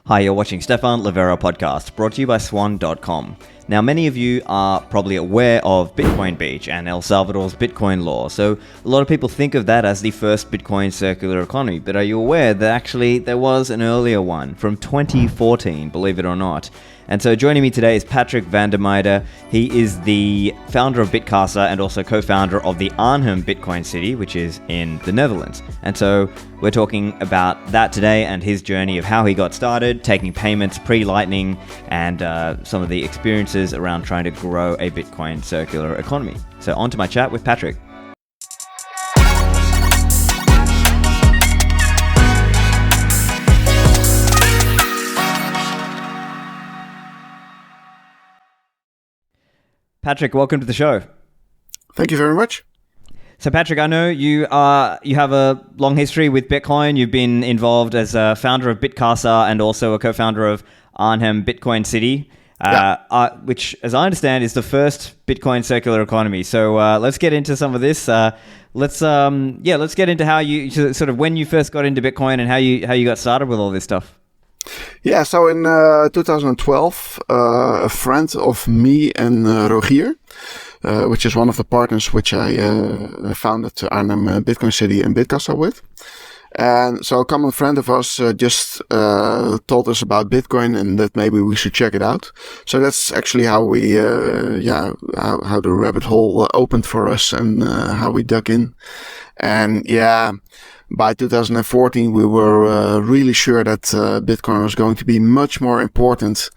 Hi, you're watching Stefan Livera podcast, brought to you by Swan.com. Now, many of you are probably aware of Bitcoin Beach and El Salvador's Bitcoin law, so a lot of people think of that as the first Bitcoin circular economy, but are you aware that actually there was an earlier one from 2014, believe it or not? And so joining me today is Patrick van der Meijde. He is the founder of BitKassa and also co-founder of the Arnhem Bitcoin City, which is in the Netherlands. And so we're talking about that today and his journey of how he got started, taking payments pre-Lightning, and some of the experiences around trying to grow a Bitcoin circular economy. So on to my chat with Patrick. Patrick, welcome to the show. Thank you very much. So Patrick, I know you have a long history with Bitcoin. You've been involved as a founder of BitKassa and also a co-founder of Arnhem Bitcoin City, which, as I understand, is the first Bitcoin circular economy. So let's get into some of this. Let's get into how you sort of when you first got into Bitcoin and how you got started with all this stuff. Yeah, so in 2012, a friend of me and Rogier, which is one of the partners which I founded Arnhem Bitcoin City and BitKassa with. And so a common friend of us just told us about Bitcoin and that maybe we should check it out. So that's actually how we, how the rabbit hole opened for us and how we dug in. And yeah, by 2014, we were really sure that Bitcoin was going to be much more important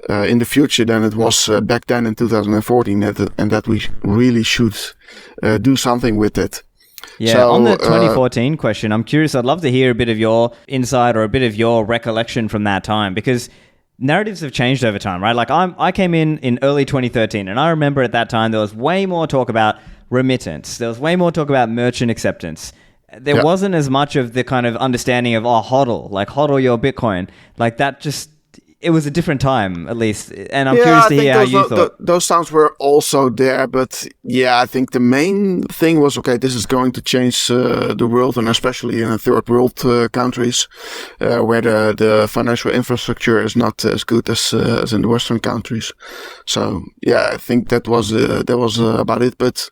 in the future than it was back then in 2014, and that we really should do something with it. Yeah, so, on the 2014 question, I'm curious. I'd love to hear a bit of your insight or a bit of your recollection from that time, because narratives have changed over time, right? Like I came in early 2013, and I remember at that time there was way more talk about remittance. There was way more talk about merchant acceptance. There wasn't as much of the kind of understanding of, hodl your Bitcoin. Like that just, it was a different time, at least. And I'm curious to hear how you thought. Those sounds were also there. But yeah, I think the main thing was, okay, this is going to change the world, and especially in third world countries where the financial infrastructure is not as good as in the Western countries. So yeah, I think that was about it. But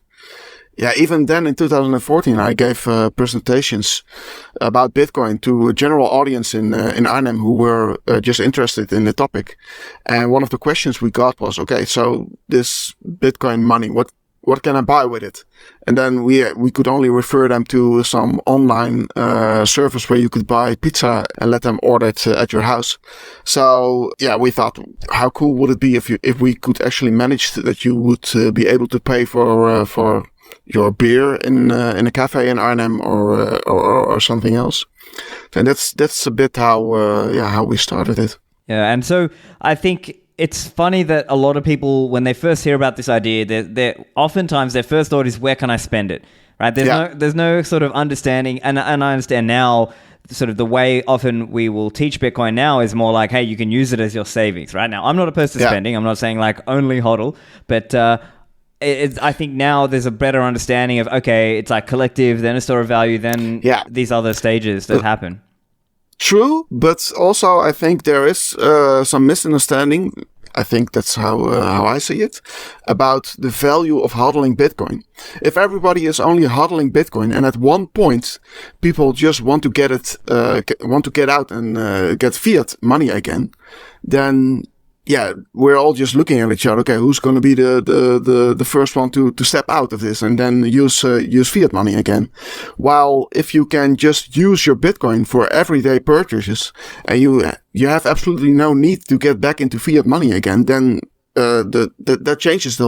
yeah, even then in 2014, I gave presentations about Bitcoin to a general audience in Arnhem who were just interested in the topic. And one of the questions we got was, okay, so this Bitcoin money, what can I buy with it? And then we could only refer them to some online service where you could buy pizza and let them order it at your house. So yeah, we thought, how cool would it be if we could actually manage that you would be able to pay for your beer in a cafe in Arnhem or something else. And that's a bit how we started it. Yeah, and so I think it's funny that a lot of people, when they first hear about this idea, they're oftentimes their first thought is, where can I spend it? Right? There's no sort of understanding, and I understand now sort of the way often we will teach Bitcoin now is more like, hey, you can use it as your savings. Right now, I'm not opposed to spending. I'm not saying like only hodl, but I think now there's a better understanding of, okay, it's like collective, then a store of value, then these other stages that happen. True, but also I think there is some misunderstanding. I think that's how I see it, about the value of hodling Bitcoin. If everybody is only hodling Bitcoin, and at one point people just want to get out and get fiat money again, then yeah, we're all just looking at each other. Okay, who's going to be the first one to step out of this and then use fiat money again? While if you can just use your Bitcoin for everyday purchases and you have absolutely no need to get back into fiat money again, then that changes the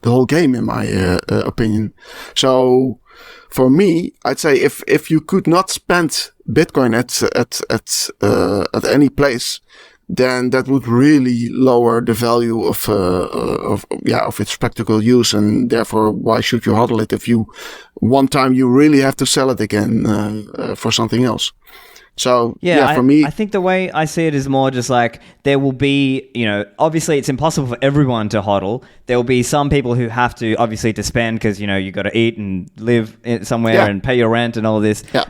whole game, in my opinion. So for me, I'd say if you could not spend Bitcoin at any place, then that would really lower the value of its practical use, and therefore, why should you hodl it if one time you really have to sell it again for something else? So for me, I think the way I see it is more just like there will be, obviously it's impossible for everyone to hodl. There will be some people who have to obviously to spend because you got to eat and live somewhere and pay your rent and all of this. Yeah.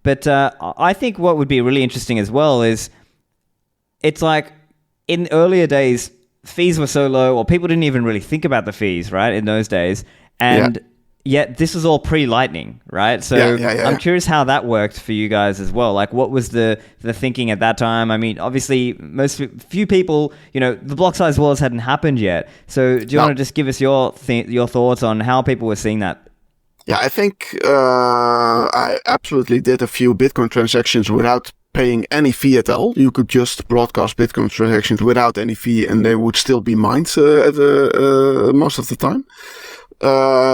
But I think what would be really interesting as well is it's like in earlier days, fees were so low, or people didn't even really think about the fees, right, in those days. And yet this was all pre-Lightning, right? So I'm curious how that worked for you guys as well. Like, what was the thinking at that time? I mean, obviously, few people, the block size wars hadn't happened yet. So do you want to just give us your thoughts on how people were seeing that? Yeah, I think I absolutely did a few Bitcoin transactions without paying any fee at all. You could just broadcast Bitcoin transactions without any fee, and they would still be mined most of the time.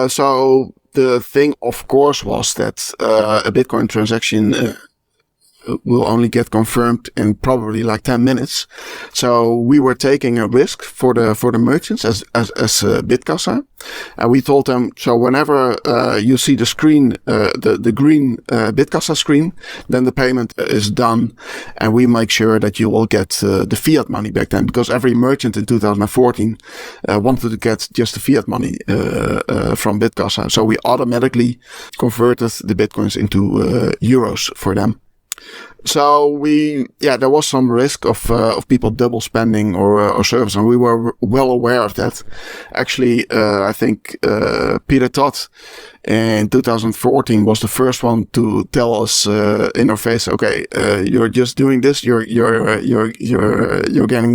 So the thing, of course, was that a Bitcoin transaction will only get confirmed in probably like 10 minutes. So we were taking a risk for the merchants as BitKassa. And we told them, so whenever you see the screen, the green BitKassa screen, then the payment is done, and we make sure that you will get the fiat money back then, because every merchant in 2014 wanted to get just the fiat money from BitKassa. So we automatically converted the Bitcoins into euros for them. So there was some risk of people double spending or service, and we were well aware of that. Actually, I think Peter Todd in 2014 was the first one to tell us in our face, okay, you're just doing this, you're getting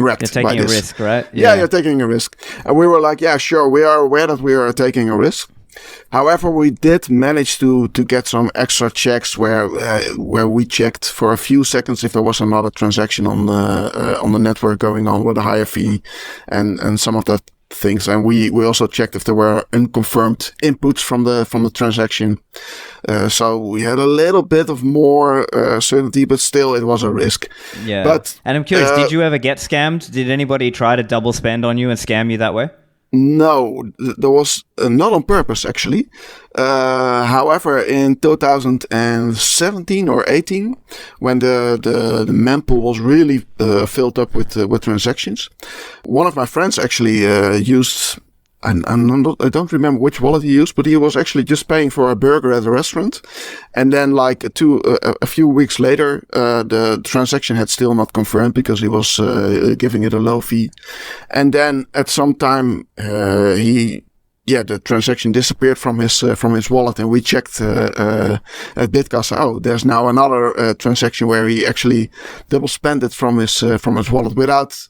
wrecked. You're taking by a this. risk, right? Yeah, you're taking a risk, and we were like, yeah, sure, we are aware that we are taking a risk. However, we did manage to get some extra checks where we checked for a few seconds if there was another transaction on the network going on with a higher fee and some of that things. And we also checked if there were unconfirmed inputs from the transaction. So we had a little bit of more certainty, but still it was a risk. Yeah. And I'm curious, did you ever get scammed? Did anybody try to double spend on you and scam you that way? No, there was not on purpose, actually. However, in 2017 or 18, when the mempool was really filled up with transactions, one of my friends actually used. I don't remember which wallet he used, but he was actually just paying for a burger at a restaurant. And then like a few weeks later, the transaction had still not confirmed because he was giving it a low fee. And then at some time, the transaction disappeared from his wallet, and we checked at BitKassa. Oh, there's now another transaction where he actually double spent it from his wallet without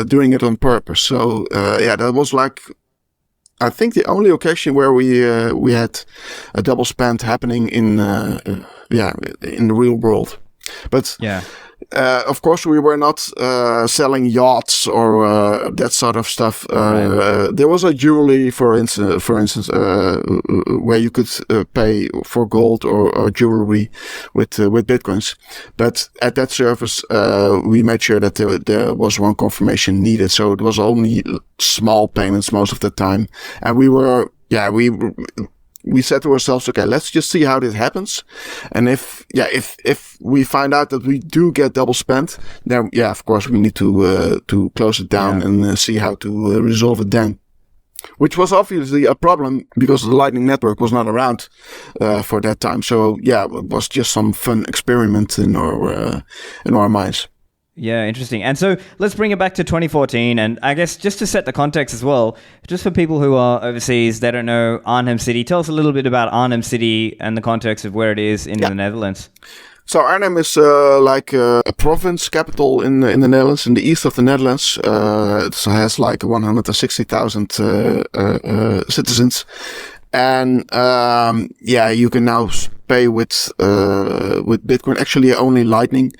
doing it on purpose. So that was like, I think, the only occasion where we had a double spend happening in the real world. But of course, we were not selling yachts or that sort of stuff. There was a jewelry, for instance, where you could pay for gold or jewelry with bitcoins. But at that service, we made sure that there was one confirmation needed. So it was only small payments most of the time, and we said to ourselves, okay, let's just see how this happens. And if we find out that we do get double spent, then of course we need to close it down and see how to resolve it then. Which was obviously a problem because the Lightning Network was not around for that time. So it was just some fun experiment in our minds. Yeah, interesting. And so let's bring it back to 2014. And I guess just to set the context as well, just for people who are overseas, they don't know Arnhem City. Tell us a little bit about Arnhem City and the context of where it is in the Netherlands. So Arnhem is like a province capital in the Netherlands, in the east of the Netherlands. It has like 160,000 citizens. And you can now pay with Bitcoin, actually only Lightning,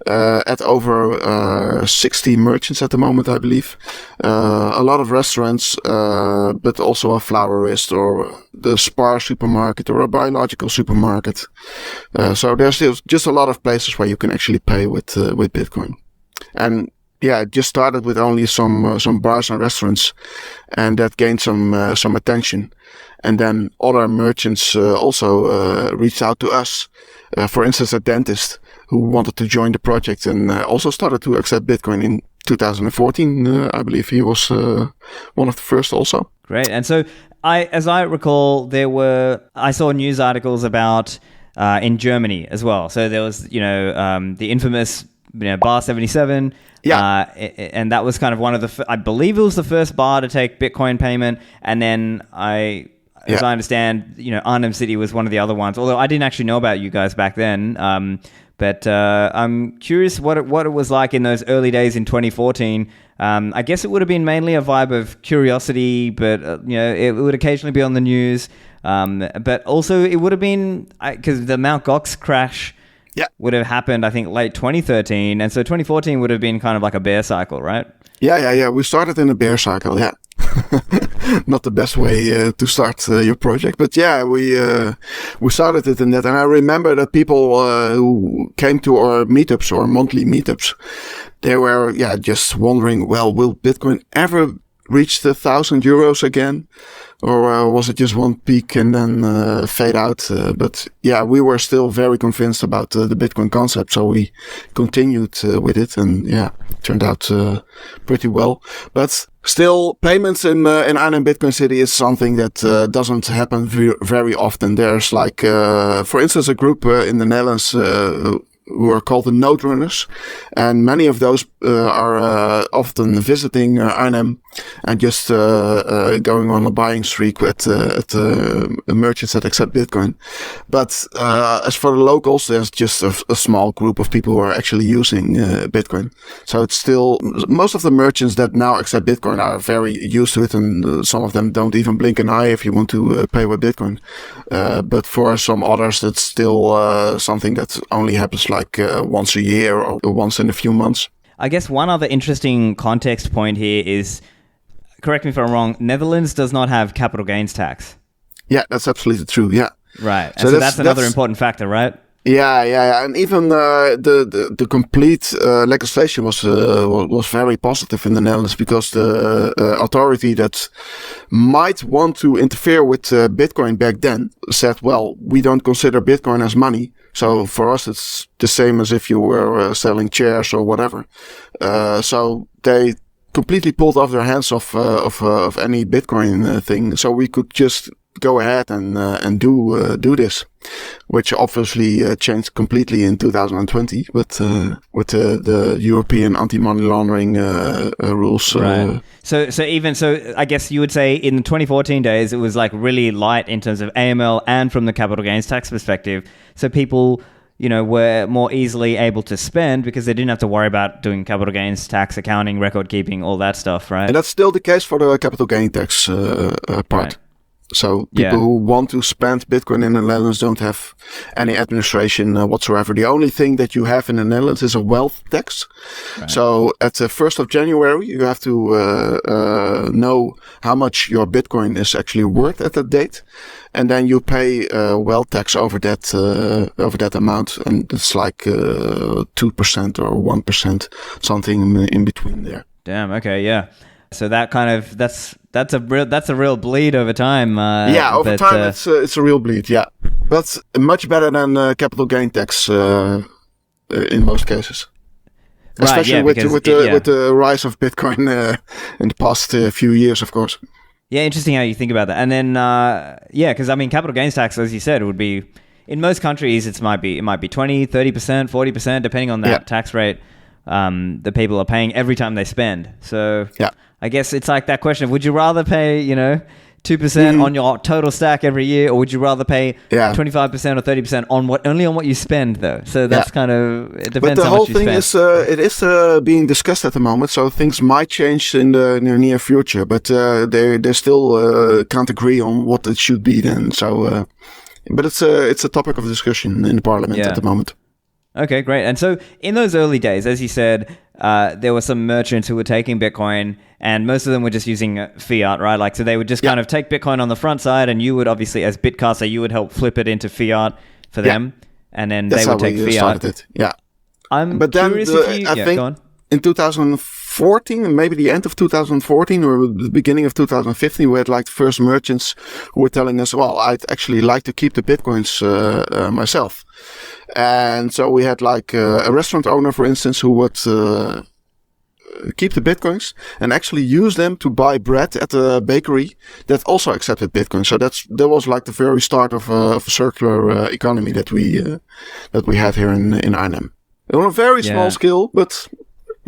at over 60 merchants at the moment, I believe. A lot of restaurants, but also a florist or the Spar supermarket or a biological supermarket. So there's just a lot of places where you can actually pay with Bitcoin. And it just started with only some bars and restaurants, and that gained some attention. And then other merchants also reached out to us. For instance, a dentist who wanted to join the project and also started to accept Bitcoin in 2014. I believe he was one of the first also. Great. And so as I recall, I saw news articles about in Germany as well. So there was, the infamous bar 77. Yeah. And that was kind of one of the, I believe it was the first bar to take Bitcoin payment. And then as I understand, Arnhem City was one of the other ones, although I didn't actually know about you guys back then. But I'm curious what it was like in those early days in 2014. I guess it would have been mainly a vibe of curiosity, but it would occasionally be on the news. But also it would have been, because the Mt. Gox crash would have happened, I think, late 2013. And so 2014 would have been kind of like a bear cycle, right? Yeah. We started in a bear cycle, yeah. Not the best way to start your project, but yeah, we started it in that. And I remember that people who came to our meetups or monthly meetups, they were just wondering, well, will Bitcoin ever reach the €1,000 again? Or was it just one peak and then fade out? But yeah, we were still very convinced about the Bitcoin concept, so we continued with it, and it turned out pretty well. But still, payments in Arnhem Bitcoin City is something that doesn't happen very often. There's like, for instance, a group in the Netherlands who are called the Node Runners, and many of those are often visiting Arnhem and just going on a buying streak at merchants that accept Bitcoin. But as for the locals, there's just a small group of people who are actually using Bitcoin. So it's still, most of the merchants that now accept Bitcoin are very used to it, and some of them don't even blink an eye if you want to pay with Bitcoin. But for some others, it's still something that only happens like once a year or once in a few months. I guess one other interesting context point here is, correct me if I'm wrong, Netherlands does not have capital gains tax. Yeah, that's absolutely true. Yeah. Right. And so that's another important factor, right? Yeah. And even the complete legislation was very positive in the Netherlands, because the authority that might want to interfere with Bitcoin back then said, well, we don't consider Bitcoin as money. So for us, it's the same as if you were selling chairs or whatever. So they completely pulled off their hands of any Bitcoin thing. So we could just go ahead and do this, which obviously changed completely in 2020 with the European anti-money laundering rules. Right. So I guess you would say in the 2014 days it was like really light in terms of AML and from the capital gains tax perspective. So people, were more easily able to spend because they didn't have to worry about doing capital gains tax accounting, record keeping, all that stuff, right? And that's still the case for the capital gain tax part. Right. So people who want to spend Bitcoin in the Netherlands don't have any administration whatsoever. The only thing that you have in the Netherlands is a wealth tax. Right. So at the 1st of January, you have to know how much your Bitcoin is actually worth at that date. And then you pay wealth tax over that amount. And it's like 2% or 1%, something in between there. Damn. Okay. Yeah. So that kind of that's a real bleed over time. Over time it's a real bleed. Yeah, but much better than capital gain tax in most cases. Especially with the rise of Bitcoin in the past few years, of course. Yeah, interesting how you think about that. And then because I mean, capital gains tax, as you said, would be in most countries it might be 20%, 30%, 40%, depending on that tax rate the people are paying every time they spend. So I guess it's like that question of, would you rather pay, 2% on your total stack every year, or would you rather pay 25% or 30% only on what you spend, though? So that's kind of, it depends how much you spend. But the whole thing is being discussed at the moment, so things might change in the near future, but they still can't agree on what it should be then. So, but it's a topic of discussion in the parliament at the moment. Okay, great. And so in those early days, as you said, there were some merchants who were taking Bitcoin, and most of them were just using fiat, right? Like, so they would just kind of take Bitcoin on the front side, and you would obviously, as BitKassa, you would help flip it into fiat for them, and then they would take fiat. Started it. Yeah. But curious if you... I think go on. In 2014, maybe the end of 2014 or the beginning of 2015, we had like the first merchants who were telling us, well, I'd actually like to keep the Bitcoins myself. And so we had like a restaurant owner, for instance, who would keep the Bitcoins and actually use them to buy bread at a bakery that also accepted Bitcoin. So that was like the very start of a circular economy that we had here in Arnhem. On a very small scale, but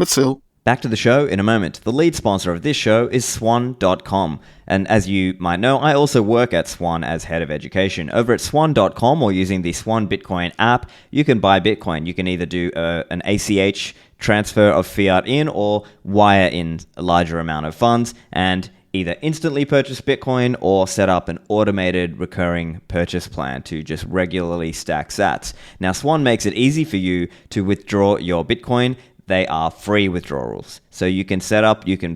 still. Back to the show in a moment. The lead sponsor of this show is Swan.com. And as you might know, I also work at Swan as head of education. Over at Swan.com or using the Swan Bitcoin app, you can buy Bitcoin. You can either do an ACH transfer of fiat in or wire in a larger amount of funds and either instantly purchase Bitcoin or set up an automated recurring purchase plan to just regularly stack sats. Now, Swan makes it easy for you to withdraw your Bitcoin. They are free withdrawals. So you can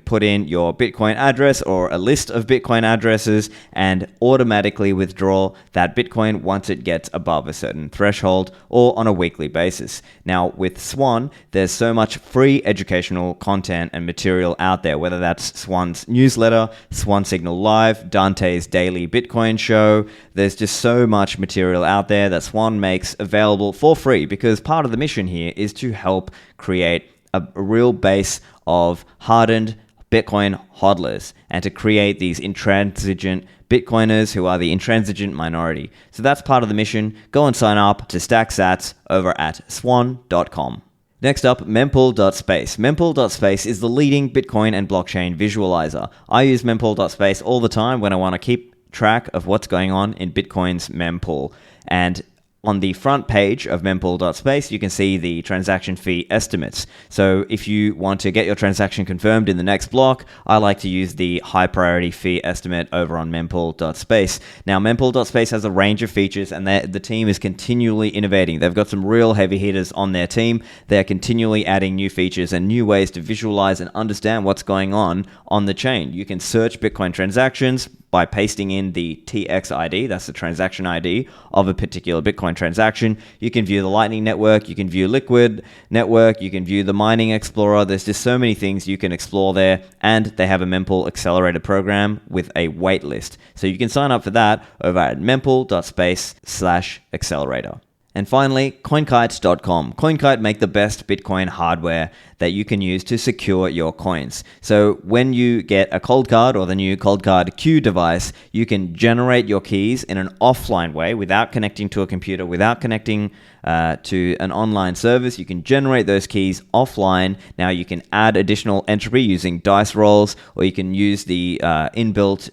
put in your Bitcoin address or a list of Bitcoin addresses and automatically withdraw that Bitcoin once it gets above a certain threshold or on a weekly basis. Now with Swan, there's so much free educational content and material out there, whether that's Swan's newsletter, Swan Signal Live, Dante's daily Bitcoin show. There's just so much material out there that Swan makes available for free because part of the mission here is to help create a real base of hardened Bitcoin hodlers and to create these intransigent Bitcoiners who are the intransigent minority. So that's part of the mission. Go and sign up to stack sats over at swan.com. Next up, Mempool.space. Mempool.space is the leading Bitcoin and blockchain visualizer. I use Mempool.space all the time when I want to keep track of what's going on in Bitcoin's mempool. And on the front page of Mempool.space, you can see the transaction fee estimates. So if you want to get your transaction confirmed in the next block, I like to use the high priority fee estimate over on Mempool.space. Now, Mempool.space has a range of features and the team is continually innovating. They've got some real heavy hitters on their team. They're continually adding new features and new ways to visualize and understand what's going on the chain. You can search Bitcoin transactions by pasting in the TX ID, that's the transaction ID of a particular Bitcoin transaction. You can view the Lightning Network, you can view Liquid Network, you can view the Mining Explorer. There's just so many things you can explore there, and they have a Mempool Accelerator program with a wait list. So you can sign up for that over at mempool.space/accelerator. And finally, CoinKite.com. CoinKite make the best Bitcoin hardware that you can use to secure your coins. So when you get a cold card or the new cold card Q device, you can generate your keys in an offline way without connecting to a computer, without connecting to an online service. You can generate those keys offline. Now you can add additional entropy using dice rolls, or you can use the inbuilt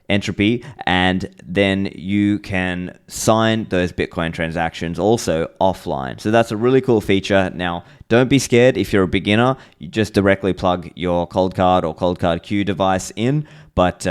entropy, and then you can sign those Bitcoin transactions also offline. So that's a really cool feature. Now, don't be scared if you're a beginner. You just directly plug your cold card or cold card Q device in, but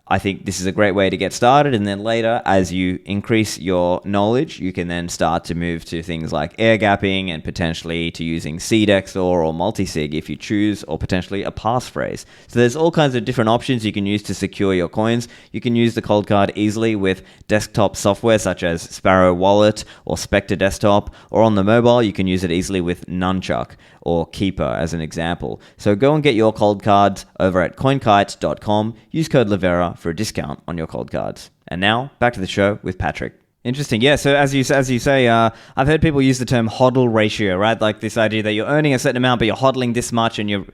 I think this is a great way to get started, and then later, as you increase your knowledge, you can then start to move to things like air gapping and potentially to using seed XOR or multisig if you choose, or potentially a passphrase. So there's all kinds of different options you can use to secure your coins. You can use the cold card easily with desktop software such as Sparrow Wallet or Spectre Desktop, or on the mobile, you can use it easily with Nunchuck or Keeper as an example. So go and get your cold cards over at coinkite.com. Use code Livera for a discount on your cold cards. And now, back to the show with Patrick. Interesting. Yeah, so as you say, I've heard people use the term hodl ratio, right? Like this idea that you're earning a certain amount, but you're hodling this much and you're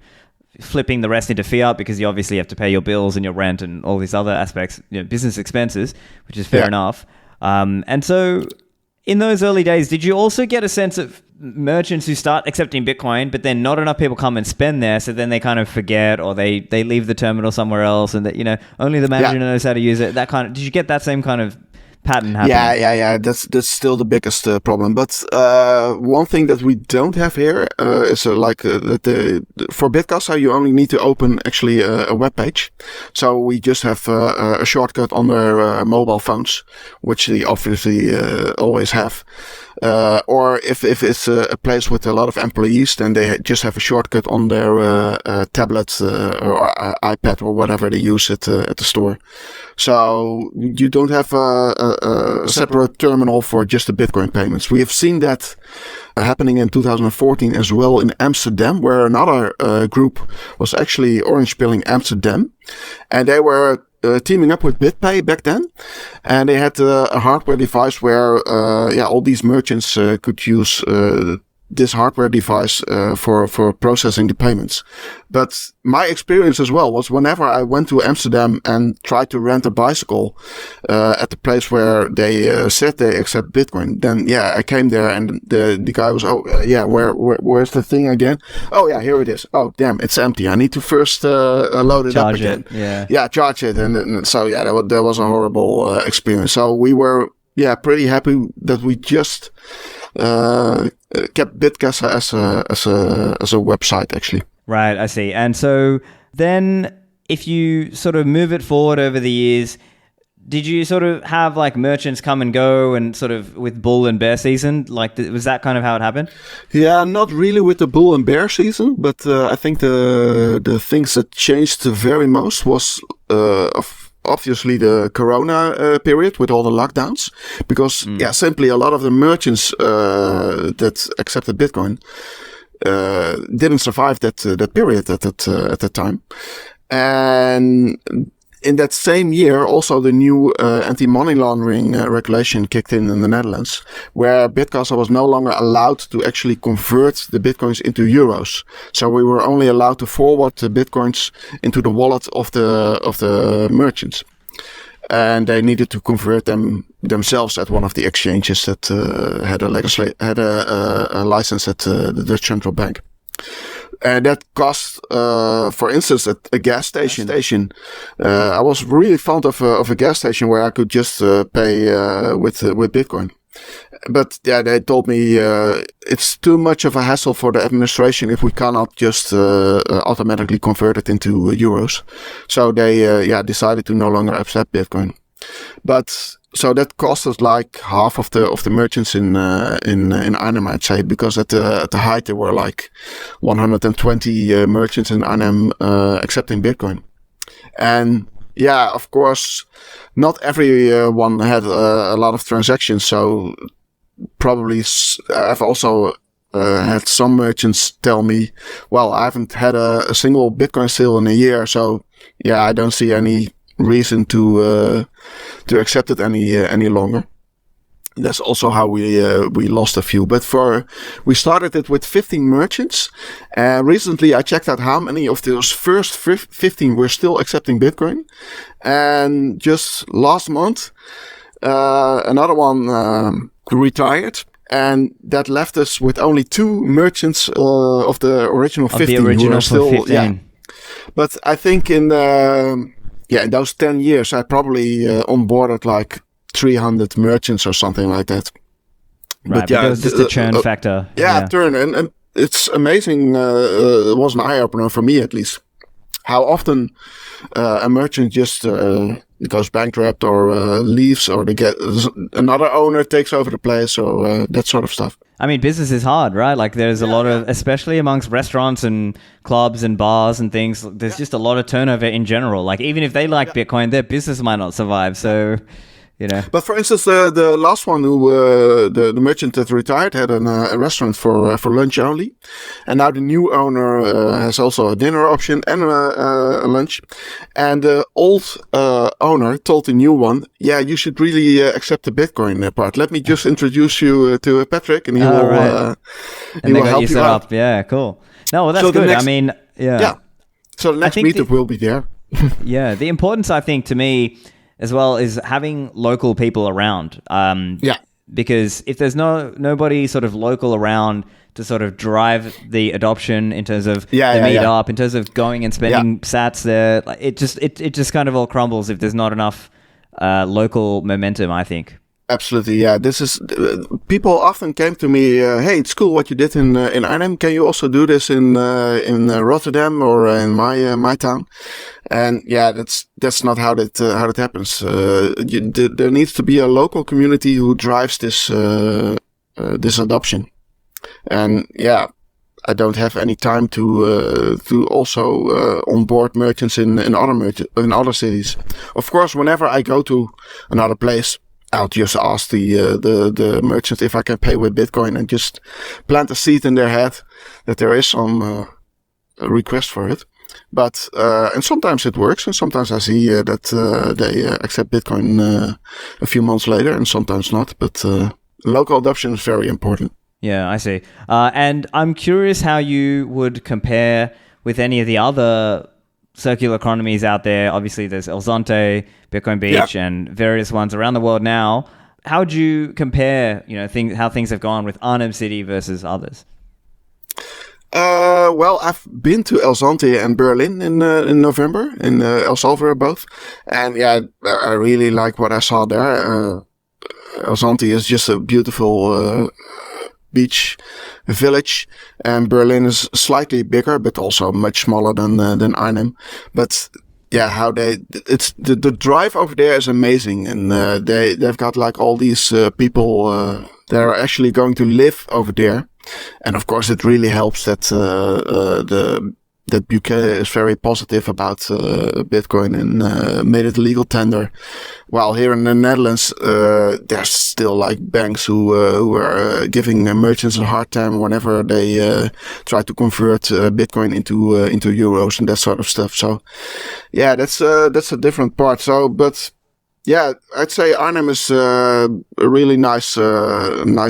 flipping the rest into fiat because you obviously have to pay your bills and your rent and all these other aspects, business expenses, which is fair enough. And so in those early days, did you also get a sense of merchants who start accepting Bitcoin, but then not enough people come and spend there, so then they kind of forget, or they leave the terminal somewhere else, and that only the manager knows how to use it? That kind of, did you get that same kind of pattern happening? Yeah. That's still the biggest problem. But one thing that we don't have here is that for BitKassa you only need to open actually a web page. So we just have a shortcut on their mobile phones, which they obviously always have. Or if it's a place with a lot of employees, then they just have a shortcut on their tablet or iPad or whatever they use at the store. So you don't have a separate terminal for just the Bitcoin payments. We have seen that happening in 2014 as well in Amsterdam, where another group was actually orange pilling Amsterdam, and they were teaming up with BitPay back then, and they had a hardware device where all these merchants could use this hardware device for processing the payments. But my experience as well was whenever I went to Amsterdam and tried to rent a bicycle at the place where they said they accept Bitcoin, then I came there and the guy was, where's the thing again? Oh yeah, here it is. Oh damn, it's empty. I need to first load it up again. Charge it, and so that was a horrible experience. So we were pretty happy that we just kept BitKassa as a website actually. Right, I see. And so then if you sort of move it forward over the years, did you sort of have like merchants come and go and sort of with bull and bear season? Like, was that kind of how it happened? Yeah, not really with the bull and bear season, but I think the things that changed the very most was obviously the Corona period with all the lockdowns, because simply a lot of the merchants that accepted Bitcoin didn't survive that period at that time. And in that same year, also the new anti-money laundering regulation kicked in the Netherlands, where BitKassa was no longer allowed to actually convert the Bitcoins into euros. So we were only allowed to forward the Bitcoins into the wallet of the merchants. And they needed to convert them themselves at one of the exchanges that had a license at the Dutch Central Bank. And that cost, for instance, at a gas station. I was really fond of a gas station where I could just pay with Bitcoin. But they told me it's too much of a hassle for the administration if we cannot just automatically convert it into euros. So they decided to no longer accept Bitcoin. But so that cost us like half of the merchants in Arnhem, I'd say, because at the height there were like 120 merchants in Arnhem accepting Bitcoin. And of course, not everyone had a lot of transactions. So probably I've also had some merchants tell me, well, I haven't had a single Bitcoin sale in a year. So I don't see any reason to accept it any longer. That's also how we lost a few. But we started it with 15 merchants. Recently I checked out how many of those first 15 were still accepting Bitcoin. And just last month, another one retired. And that left us with only 2 merchants of the original 15 who are still 15. But I think in those 10 years, I probably onboarded like 300 merchants or something like that. Right, but because it's the churn factor. Churn. And it's amazing. It was an eye-opener for me, at least. How often a merchant just goes bankrupt or leaves, or they get another owner takes over the place, or that sort of stuff. I mean, business is hard, right? Like there's a lot of, especially amongst restaurants and clubs and bars and things, there's just a lot of turnover in general. Like even if they like Bitcoin, their business might not survive. So, But for instance, the last one who, the merchant that retired had a restaurant for lunch only. And now the new owner has also a dinner option and a lunch. And the old owner told the new one, you should really accept the Bitcoin part. Let me just introduce you to Patrick, and he will help you set out. Up. Yeah, cool. No, well, that's good. Next, I mean, So the next meetup will be there. The importance, I think, to me as well is having local people around. Because if there's nobody sort of local around to sort of drive the adoption in terms of the meetup, in terms of going and spending sats there, like it just kind of all crumbles if there's not enough local momentum, I think. Absolutely, this is people often came to me. Hey, it's cool what you did in Arnhem. Can you also do this in Rotterdam or in my town? And that's not how that happens. There needs to be a local community who drives this adoption. And I don't have any time to also onboard merchants in other cities. Of course, whenever I go to another place, I'll just ask the merchant if I can pay with Bitcoin, and just plant a seed in their head that there is some request for it. But and sometimes it works, and sometimes I see that they accept Bitcoin a few months later, and sometimes not. But local adoption is very important. Yeah, I see. And I'm curious how you would compare with any of the other circular economies out there. Obviously, there's El Zonte, Bitcoin Beach, and various ones around the world now. How would you compare, how things have gone with Arnhem City versus others? Well, I've been to El Zonte and Berlin in November, in El Salvador both. And yeah, I really like what I saw there. El Zonte is just a beautiful beach village, and Berlin is slightly bigger, but also much smaller than Arnhem. But yeah, it's the drive over there is amazing, and they've got like all these people that are actually going to live over there, and of course it really helps that that Bukele is very positive about Bitcoin and made it legal tender. While here in the Netherlands, there's still like banks who are giving merchants a hard time whenever they try to convert Bitcoin into euros and that sort of stuff. So, yeah, that's a different part. So, but yeah, I'd say Arnhem is a really nice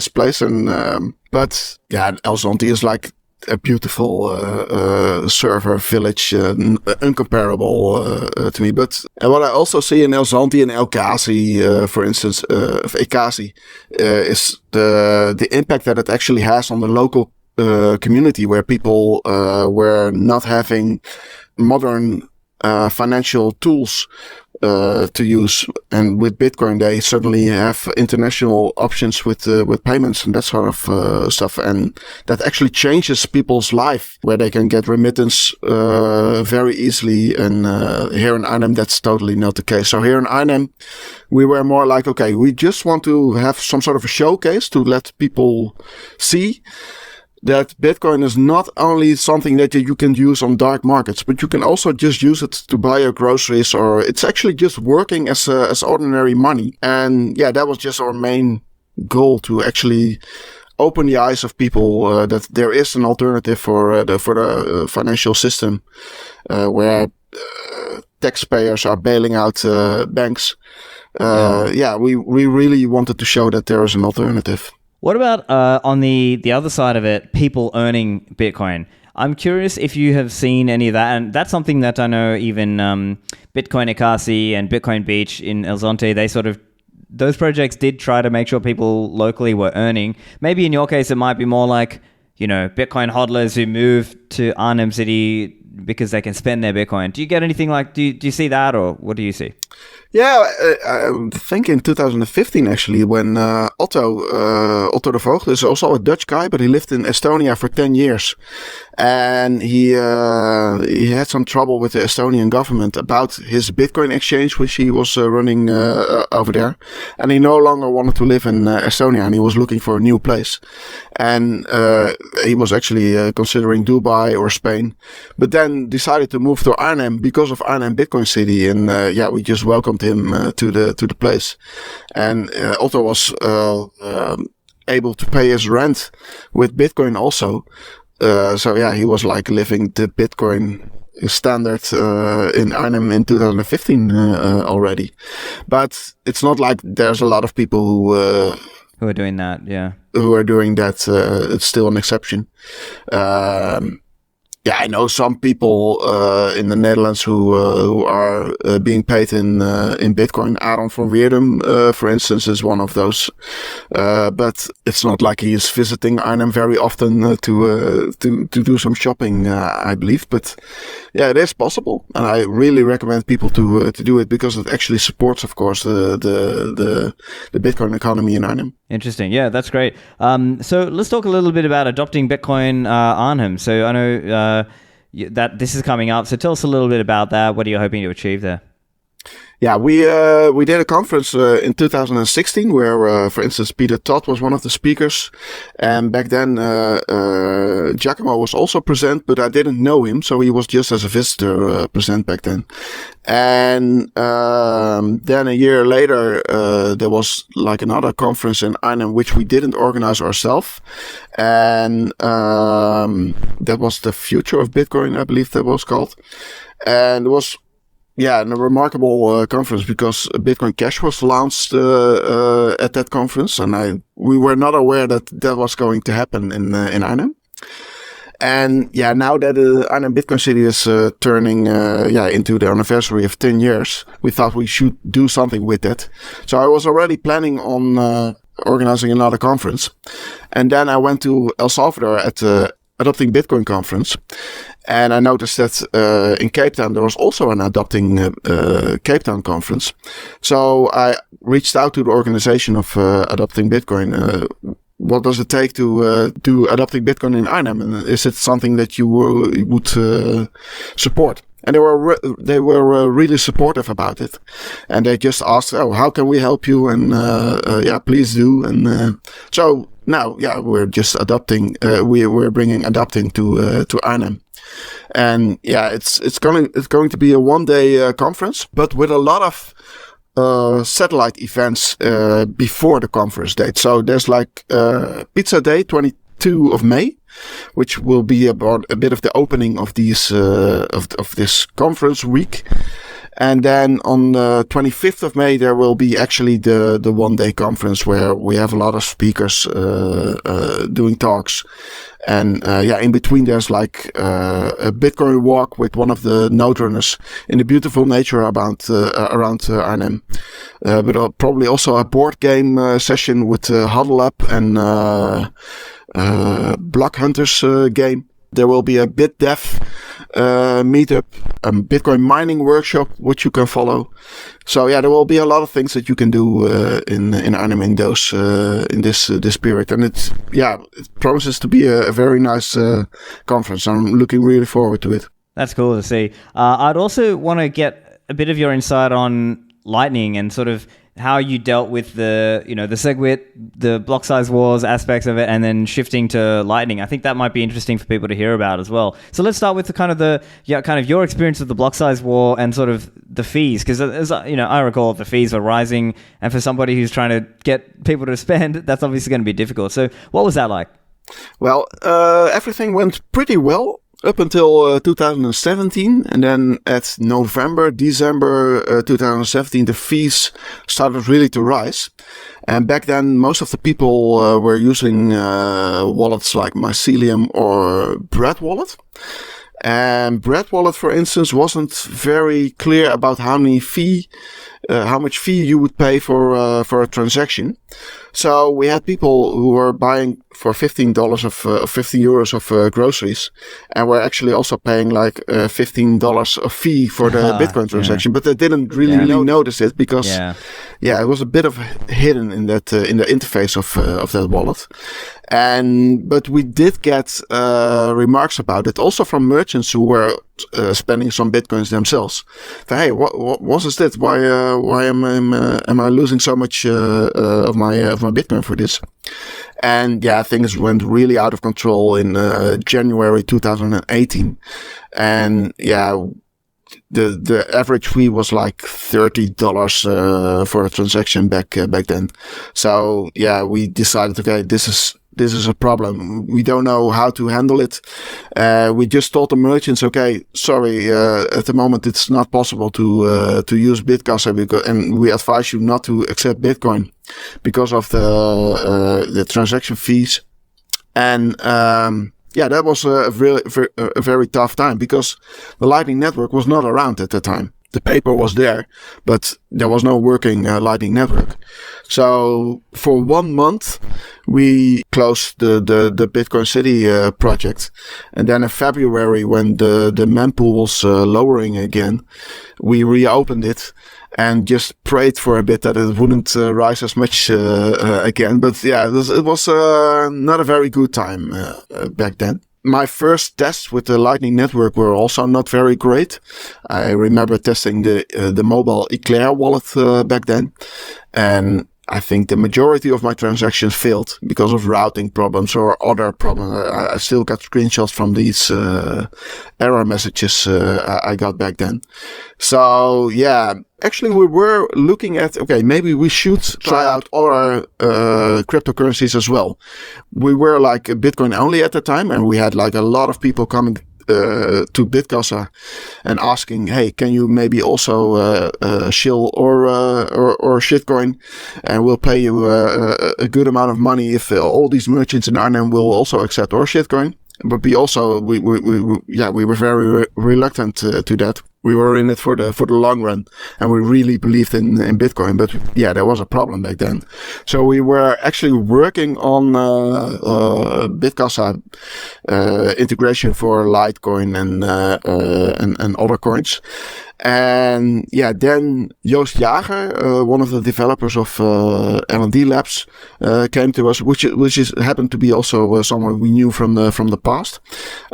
place, and but yeah, El Zonte is like a beautiful server village, uncomparable to me. But what I also see in El Zonte and El Kasi, for instance, of Ekasi, is the impact that it actually has on the local community, where people were not having modern financial tools to use, and with Bitcoin they certainly have international options with payments and that sort of stuff, and that actually changes people's life, where they can get remittance very easily. And here in Arnhem that's totally not the case. So here in Arnhem we were more like, okay, we just want to have some sort of a showcase to let people see that Bitcoin is not only something that you can use on dark markets, but you can also just use it to buy your groceries, or it's actually just working as ordinary money. And yeah, that was just our main goal, to actually open the eyes of people that there is an alternative for the financial system, where taxpayers are bailing out banks. We really wanted to show that there is an alternative. What about on the other side of it, people earning Bitcoin? I'm curious if you have seen any of that, and that's something that I know even Bitcoin Ekasi and Bitcoin Beach in El Zonte, those projects did try to make sure people locally were earning. Maybe in your case it might be more like, Bitcoin hodlers who move to Arnhem City because they can spend their Bitcoin. Do you get anything like, do you see that, or what do you see? Yeah, I think in 2015 actually, when Otto de Voogd is also a Dutch guy, but he lived in Estonia for 10 years. And he had some trouble with the Estonian government about his Bitcoin exchange, which he was running over there. And he no longer wanted to live in Estonia, and he was looking for a new place. And he was actually considering Dubai or Spain, but then decided to move to Arnhem because of Arnhem Bitcoin City. And we just welcomed him to the place. And Otto was able to pay his rent with Bitcoin also. He was like living the Bitcoin standard in Arnhem in 2015 already. But it's not like there's a lot of people who are doing that, yeah. Who are doing that. It's still an exception. I know some people in the Netherlands who are being paid in Bitcoin. Aaron van Weerdum, for instance, is one of those. But it's not like he is visiting Arnhem very often to do some shopping, I believe. But yeah, it is possible, and I really recommend people to do it, because it actually supports, of course, the Bitcoin economy in Arnhem. Interesting. Yeah, that's great. So let's talk a little bit about adopting Bitcoin Arnhem. So I know that this is coming up. So tell us a little bit about that. What are you hoping to achieve there? Yeah, we did a conference in 2016 where, for instance, Peter Todd was one of the speakers, and back then Giacomo was also present, but I didn't know him, so he was just as a visitor present back then. And then a year later, there was like another conference in Arnhem, which we didn't organize ourselves, and that was the Future of Bitcoin, I believe that was called, and it was and a remarkable conference because Bitcoin Cash was launched at that conference, and we were not aware that was going to happen in Arnhem. And now that Arnhem Bitcoin City is turning into the anniversary of 10 years, we thought we should do something with that. So I was already planning on organizing another conference, and then I went to El Salvador at the Adopting Bitcoin conference, and I noticed that in Cape Town there was also an Adopting Cape Town conference. So I reached out to the organization of Adopting Bitcoin. What does it take to do Adopting Bitcoin in Arnhem? And is it something that you would support? And they were really supportive about it, and they just asked, "Oh, how can we help you?" And please do. And so now, we're just adopting. We're bringing adopting to Arnhem, and it's going to be a 1-day conference, but with a lot of satellite events before the conference date. So there's like Pizza Day, 22 of May, which will be about a bit of the opening of these of this conference week. And then on the 25th of May, there will be actually the 1-day conference where we have a lot of speakers doing talks. And in between there's like a Bitcoin walk with one of the node runners in the beautiful nature around Arnhem. But probably also a board game session with Huddle Up and Block Hunters game. There will be a BitDev meetup, a Bitcoin mining workshop, which you can follow. So there will be a lot of things that you can do in Arnhem in this period, and it promises to be a very nice conference. I'm looking really forward to it. That's cool to see. I'd also want to get a bit of your insight on Lightning and sort of how you dealt with the SegWit, the block size wars aspects of it, and then shifting to Lightning. I think that might be interesting for people to hear about as well. So let's start with the kind of your experience with the block size war and sort of the fees, because as I recall the fees were rising, and for somebody who's trying to get people to spend, that's obviously going to be difficult. So what was that like? Well, everything went pretty well up until 2017, and then at December 2017, the fees started really to rise. And back then, most of the people were using wallets like Mycelium or Bread Wallet. And Bread Wallet, for instance, wasn't very clear about how much fee you would pay for a transaction. So we had people who were buying for $15 of 50 euros of groceries, and were actually also paying like $15 of fee for the Bitcoin transaction, but they didn't really notice it because it was a bit of hidden in that in the interface of that wallet. But we did get remarks about it also from merchants who were spending some bitcoins themselves. Hey, what is this? Why am I losing so much of my Bitcoin for this? And things went really out of control in January 2018, and the average fee was like $30 for a transaction back then. So we decided, okay, this is a problem. We don't know how to handle it. We just told the merchants, okay, sorry, at the moment it's not possible to use BitKassa and we advise you not to accept Bitcoin because of the transaction fees. And that was a very tough time because the Lightning Network was not around at the time. The paper was there, but there was no working Lightning Network. So for 1 month, we closed the Bitcoin City project. And then in February, when the mempool was lowering again, we reopened it and just prayed for a bit that it wouldn't rise as much again. But it was not a very good time back then. My first tests with the Lightning Network were also not very great. I remember testing the mobile Eclair wallet back then, and I think the majority of my transactions failed because of routing problems or other problems. I still got screenshots from these error messages I got back then. So actually we were looking at, okay, maybe we should try out other cryptocurrencies as well. We were like Bitcoin only at the time, and we had like a lot of people coming to BitKassa and asking, hey, can you maybe also shill or shitcoin, and we'll pay you a good amount of money if all these merchants in Arnhem will also accept our shitcoin. But we were very reluctant to that. We were in it for the long run, and we really believed in Bitcoin. But yeah, there was a problem back then. So we were actually working on BitKassa integration for Litecoin and other coins. And yeah, then Joost Jager, one of the developers of L&D Labs, came to us, which happened to be also someone we knew from the past.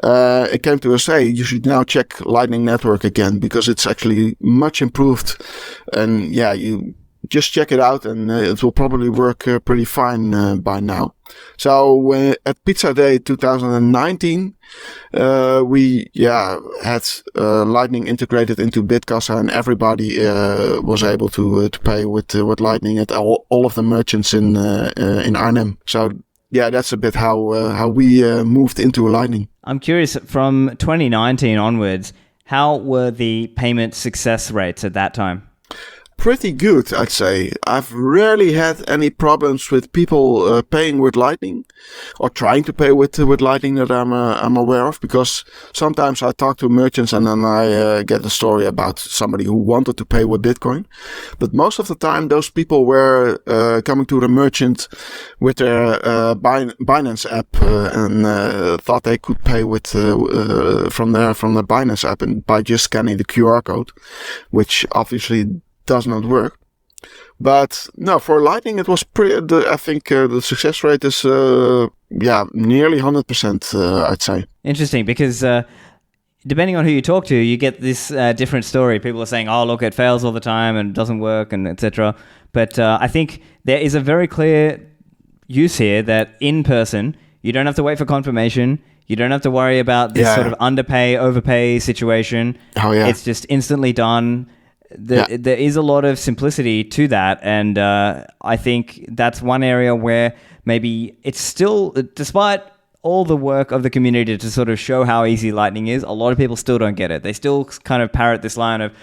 It came to us, hey, you should now check Lightning Network again because it's actually much improved. And yeah, you just check it out, and it will probably work pretty fine by now. So at Pizza Day 2019, we had Lightning integrated into BitKassa, and everybody was able to pay with Lightning at all of the merchants in Arnhem. So yeah, that's a bit how we moved into Lightning. I'm curious, from 2019 onwards, how were the payment success rates at that time? Pretty good, I'd say. I've rarely had any problems with people paying with Lightning or trying to pay with Lightning that I'm aware of, because sometimes I talk to merchants and then I get a story about somebody who wanted to pay with Bitcoin. But most of the time, those people were coming to the merchant with their Binance app and thought they could pay with from the Binance app and by just scanning the QR code, which obviously does not work. But no, for Lightning it was I think the success rate is nearly 100%, I'd say. Interesting, because depending on who you talk to, you get this different story. People are saying, oh, look, it fails all the time and it doesn't work, and etc. But I think there is a very clear use here that in person, you don't have to wait for confirmation. You don't have to worry about this sort of underpay, overpay situation. Oh, yeah. It's just instantly done. There is a lot of simplicity to that, and I think that's one area where maybe it's still, despite all the work of the community to sort of show how easy Lightning is, a lot of people still don't get it. They still kind of parrot this line of,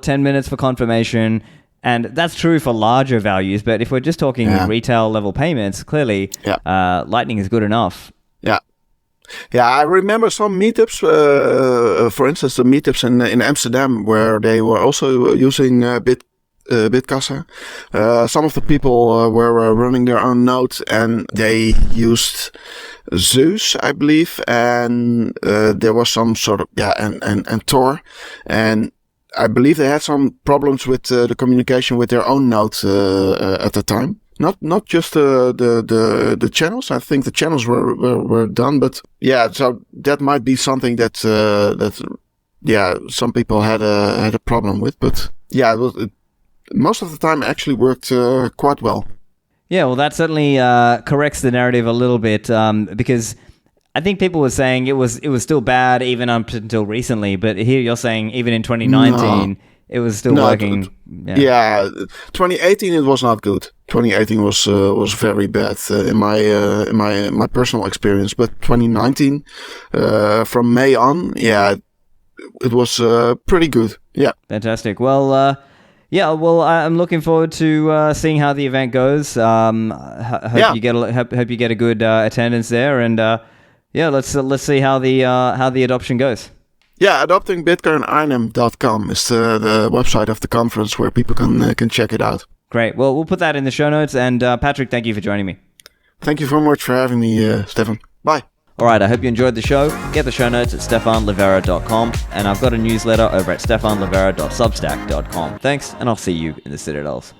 10 minutes for confirmation, and that's true for larger values, but if we're just talking retail level payments, clearly Lightning is good enough. Yeah, I remember some meetups, for instance, the meetups in Amsterdam, where they were also using BitKassa. Some of the people were running their own node, and they used Zeus, I believe, and there was some sort of, and Tor, and I believe they had some problems with the communication with their own node at the time. Not just the channels. I think the channels were done, but yeah. So that might be something that some people had a problem with. But yeah, most of the time it actually worked quite well. Yeah, well, that certainly corrects the narrative a little bit, because I think people were saying it was still bad even up until recently. But here you're saying even in 2019. No. It was still working. 2018 it was not good. 2018 was very bad in my personal experience. But 2019, from May on, it was pretty good. Yeah, fantastic. Well, I'm looking forward to seeing how the event goes. Hope you get a good attendance there, and let's see how the adoption goes. Yeah, adoptingbitcoinarnhem.com is the website of the conference where people can check it out. Great. Well, we'll put that in the show notes. And Patrick, thank you for joining me. Thank you very much for having me, Stefan. Bye. All right, I hope you enjoyed the show. Get the show notes at stefanlivera.com, and I've got a newsletter over at stefanlivera.substack.com. Thanks, and I'll see you in the Citadels.